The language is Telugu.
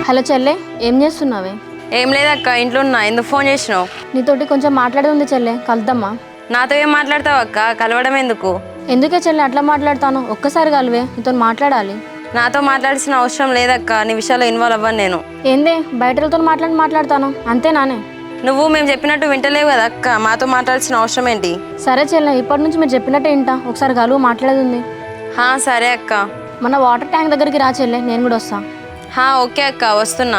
హలో చెల్లె, ఏం చేస్తున్నావే? ఏం లేదక్క, ఇంట్లో ఉన్నా. ఎందుకు ఫోన్ చేసినావు? నీతోటి కొంచెం మాట్లాడేది ఉంది చెల్లె, కలుద్దామా? నాతో ఏం మాట్లాడతావు అక్క? కలవడం ఎందుకు? ఎందుకే చెల్లె అట్లా మాట్లాడతాను? ఒక్కసారి కలువే, నీతో మాట్లాడాలి. నాతో మాట్లాడాల్సిన అవసరం లేదక్క, నీ విషయాల్లో ఇన్వాల్వ్ అవ్వను నేను. ఏందే బయటతో మాట్లాడతాను అంతేనానే? నువ్వు మేము చెప్పినట్టు వింటలేవు కదా అక్క, మాతో మాట్లాడాల్సిన అవసరం ఏంటి? సరే చెల్లె, ఇప్పటి నుంచి మీరు చెప్పినట్టే వింటా. ఒకసారి కలువు, మాట్లాడేది ఉంది. సరే అక్క. మన వాటర్ ట్యాంక్ దగ్గరికి రా చెల్లె, నేను కూడా వస్తా. ఓకే అక్క, వస్తున్నా.